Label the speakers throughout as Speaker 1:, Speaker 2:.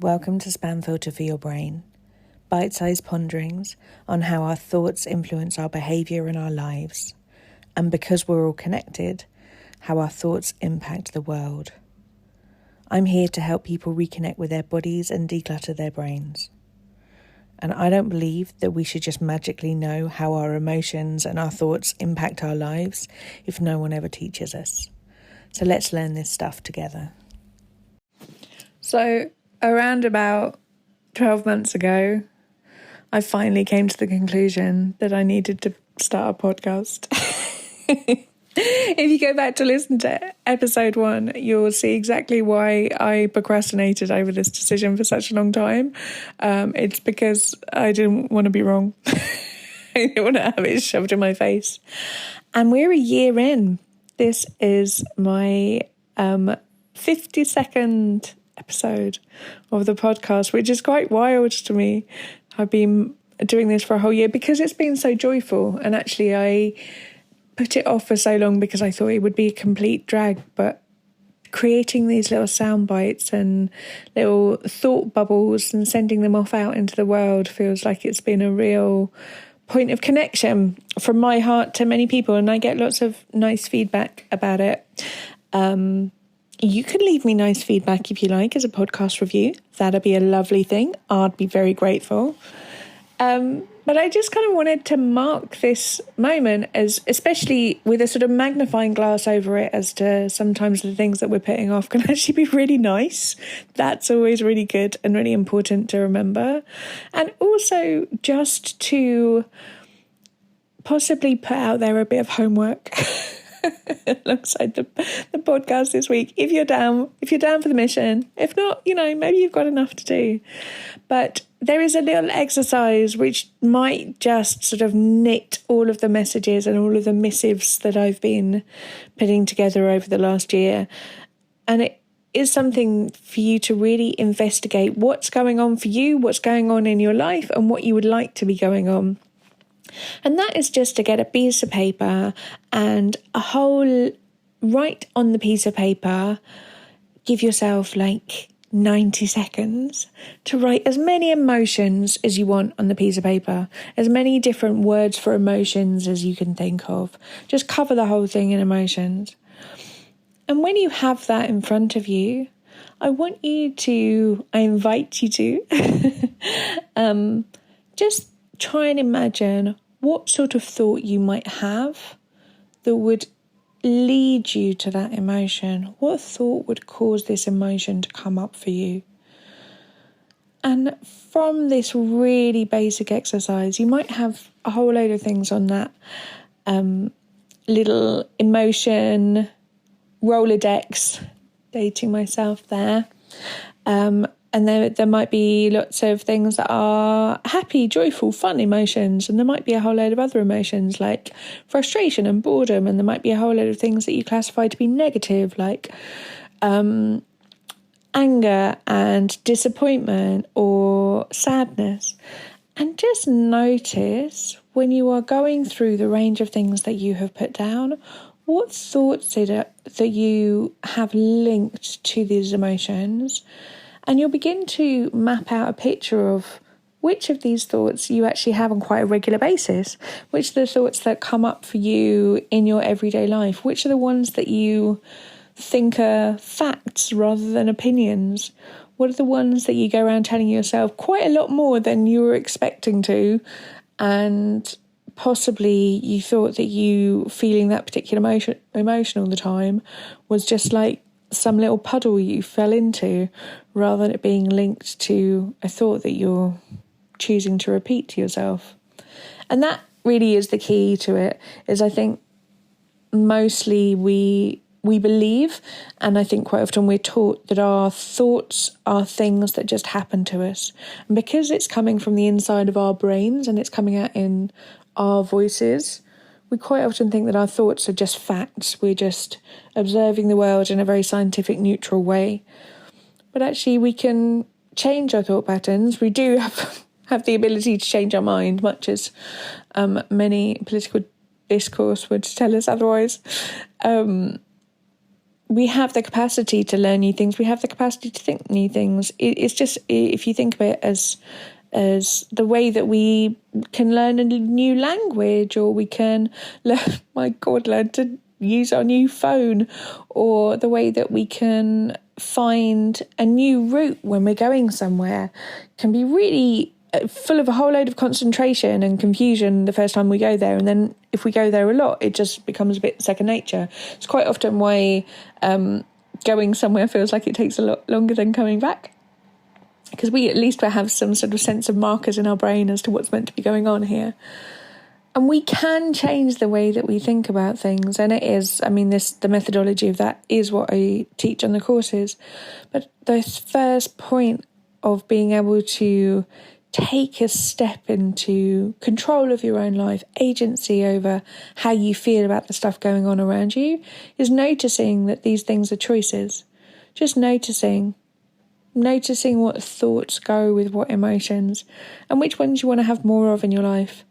Speaker 1: Welcome to Spam Filter for Your Brain. Bite-sized ponderings on how our thoughts influence our behaviour and our lives. And because we're all connected, how our thoughts impact the world. I'm here to help people reconnect with their bodies and declutter their brains. And I don't believe that we should just magically know how our emotions and our thoughts impact our lives if no one ever teaches us. So let's learn this stuff together. So around about 12 months ago, I finally came to the conclusion that I needed to start a podcast. If you go back to listen to episode 1, you'll see exactly why I procrastinated over this decision for such a long time. It's because I didn't want to be wrong. I didn't want to have it shoved in my face. And we're a year in. This is my 52nd episode of the podcast, which is quite wild to me. I've been doing this for a whole year because it's been so joyful, and actually I put it off for so long because I thought it would be a complete drag, but creating these little sound bites and little thought bubbles and sending them off out into the world feels like it's been a real point of connection from my heart to many people, and I get lots of nice feedback about it. You can leave me nice feedback if you like as a podcast review. That'd be a lovely thing. I'd be very grateful. But I just kind of wanted to mark this moment as, especially with a sort of magnifying glass over it, as to sometimes the things that we're putting off can actually be really nice. That's always really good and really important to remember. And also just to possibly put out there a bit of homework alongside the podcast this week. If you're down for the mission. If not, maybe you've got enough to do. But there is a little exercise which might just sort of knit all of the messages and all of the missives that I've been putting together over the last year. And it is something for you to really investigate what's going on for you, what's going on in your life, and what you would like to be going on. And that is just to get a piece of paper and write on the piece of paper, give yourself like 90 seconds to write as many emotions as you want on the piece of paper, as many different words for emotions as you can think of. Just cover the whole thing in emotions. And when you have that in front of you, I invite you to just try and imagine what sort of thought you might have that would lead you to that emotion. What thought would cause this emotion to come up for you? And from this really basic exercise, you might have a whole load of things on that little emotion Rolodex, dating myself there. And there might be lots of things that are happy, joyful, fun emotions. And there might be a whole load of other emotions like frustration and boredom. And there might be a whole load of things that you classify to be negative, like anger and disappointment or sadness. And just notice when you are going through the range of things that you have put down, what thoughts that you have linked to these emotions. And you'll begin to map out a picture of which of these thoughts you actually have on quite a regular basis, which are the thoughts that come up for you in your everyday life, which are the ones that you think are facts rather than opinions, what are the ones that you go around telling yourself quite a lot more than you were expecting to, and possibly you thought that you feeling that particular emotion all the time was just like some little puddle you fell into, rather than it being linked to a thought that you're choosing to repeat to yourself. And that really is the key to it, is I think mostly we believe, and I think quite often we're taught, that our thoughts are things that just happen to us. And because it's coming from the inside of our brains and it's coming out in our voices, we quite often think that our thoughts are just facts. We're just observing the world in a very scientific, neutral way. But actually we can change our thought patterns. We do have the ability to change our mind, much as many political discourse would tell us otherwise. we have the capacity to learn new things. We have the capacity to think new things. It's just, if you think of it as the way that we can learn a new language, or we can learn to use our new phone, or the way that we can find a new route when we're going somewhere, can be really full of a whole load of concentration and confusion the first time we go there. And then if we go there a lot, it just becomes a bit second nature. It's quite often why going somewhere feels like it takes a lot longer than coming back, because we at least have some sort of sense of markers in our brain as to what's meant to be going on here. And we can change the way that we think about things. And it is, the methodology of that is what I teach on the courses. But the first point of being able to take a step into control of your own life, agency over how you feel about the stuff going on around you, is noticing that these things are choices. Just noticing what thoughts go with what emotions, and which ones you want to have more of in your life.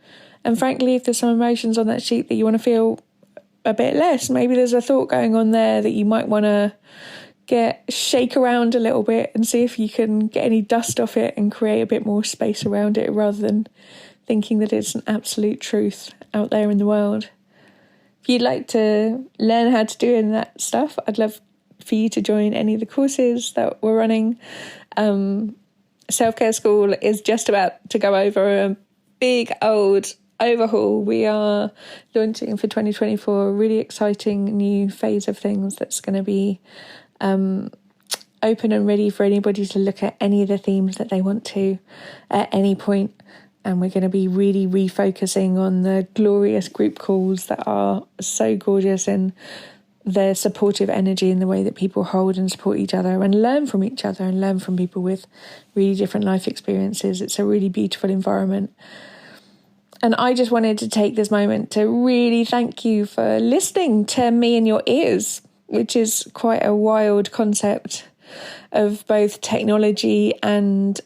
Speaker 1: And frankly, if there's some emotions on that sheet that you want to feel a bit less, maybe there's a thought going on there that you might want to shake around a little bit and see if you can get any dust off it and create a bit more space around it, rather than thinking that it's an absolute truth out there in the world. If you'd like to learn how to do any of that stuff, I'd love for you to join any of the courses that we're running. Self-Care School is just about to go over a big old overhaul. We are launching for 2024 a really exciting new phase of things that's going to be open and ready for anybody to look at any of the themes that they want to at any point. And we're going to be really refocusing on the glorious group calls that are so gorgeous in their supportive energy, in the way that people hold and support each other and learn from each other and learn from people with really different life experiences. It's a really beautiful environment. And I just wanted to take this moment to really thank you for listening to me in your ears, which is quite a wild concept of both technology and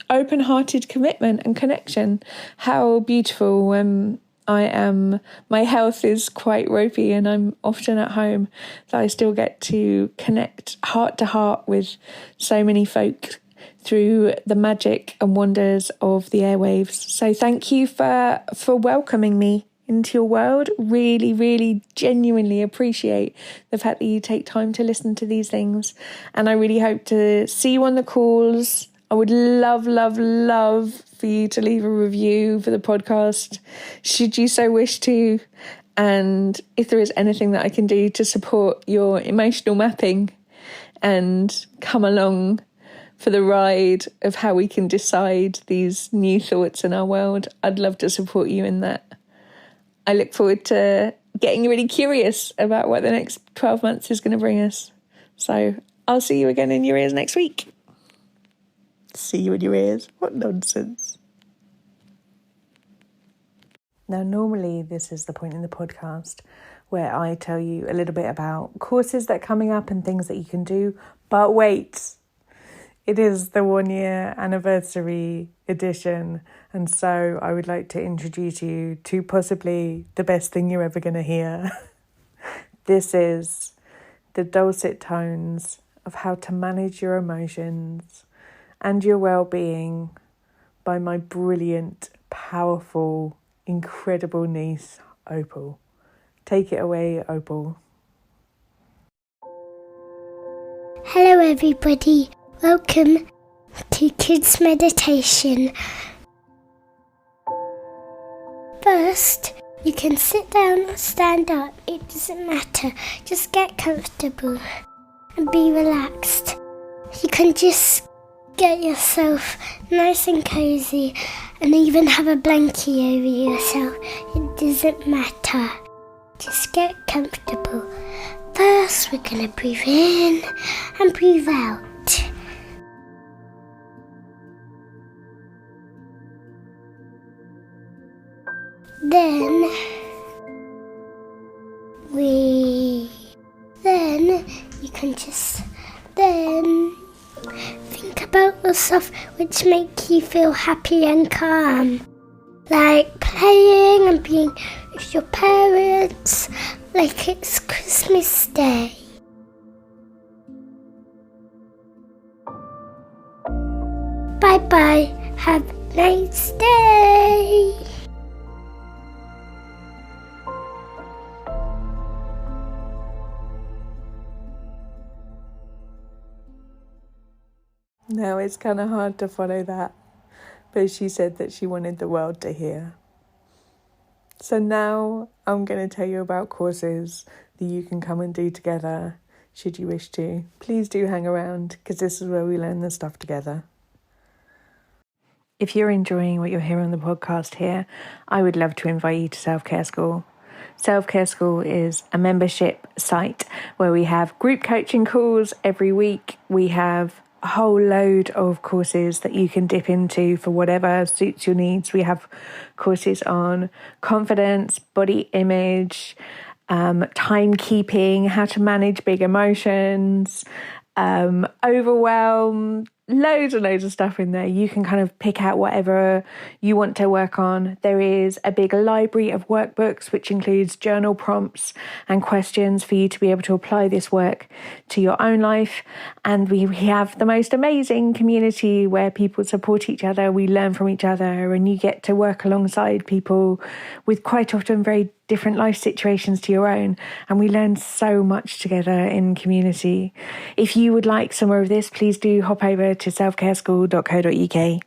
Speaker 1: open-hearted commitment and connection. How beautiful when my health is quite ropey and I'm often at home, that I still get to connect heart to heart with so many folk through the magic and wonders of the airwaves. So thank you for welcoming me into your world. Really, really genuinely appreciate the fact that you take time to listen to these things. And I really hope to see you on the calls. I would love, love, love for you to leave a review for the podcast, should you so wish to. And if there is anything that I can do to support your emotional mapping and come along for the ride of how we can decide these new thoughts in our world, I'd love to support you in that. I look forward to getting really curious about what the next 12 months is going to bring us. So I'll see you again in your ears next week. See you in your ears? What nonsense. Now, normally this is the point in the podcast where I tell you a little bit about courses that are coming up and things that you can do. But wait, it is the 1-year anniversary edition. And so I would like to introduce you to possibly the best thing you're ever going to hear. This is the dulcet tones of how to manage your emotions and your well-being by my brilliant, powerful, incredible niece, Opal. Take it away, Opal.
Speaker 2: Hello everybody, welcome to Kids Meditation. First, you can sit down or stand up, it doesn't matter, just get comfortable and be relaxed. You can just get yourself nice and cozy and even have a blankie over yourself, it doesn't matter. Just get comfortable. First, we're going to breathe in and breathe out. Then you can just think about the stuff which make you feel happy and calm, like playing and being with your parents like it's Christmas Day. Bye-bye. Have a nice day.
Speaker 1: Now it's kind of hard to follow that, but she said that she wanted the world to hear. So now I'm going to tell you about courses that you can come and do together, should you wish to. Please do hang around, because this is where we learn the stuff together. If you're enjoying what you're hearing on the podcast here, I would love to invite you to Self-Care School. Self-Care School is a membership site where we have group coaching calls every week. We have a whole load of courses that you can dip into for whatever suits your needs. We have courses on confidence, body image, timekeeping, how to manage big emotions, overwhelm, loads and loads of stuff in there. You can kind of pick out whatever you want to work on. There is a big library of workbooks, which includes journal prompts and questions for you to be able to apply this work to your own life. And we have the most amazing community where people support each other, we learn from each other, and you get to work alongside people with quite often very different life situations to your own, and we learn so much together in community. If you would like some more of this, please do hop over to selfcareschool.co.uk.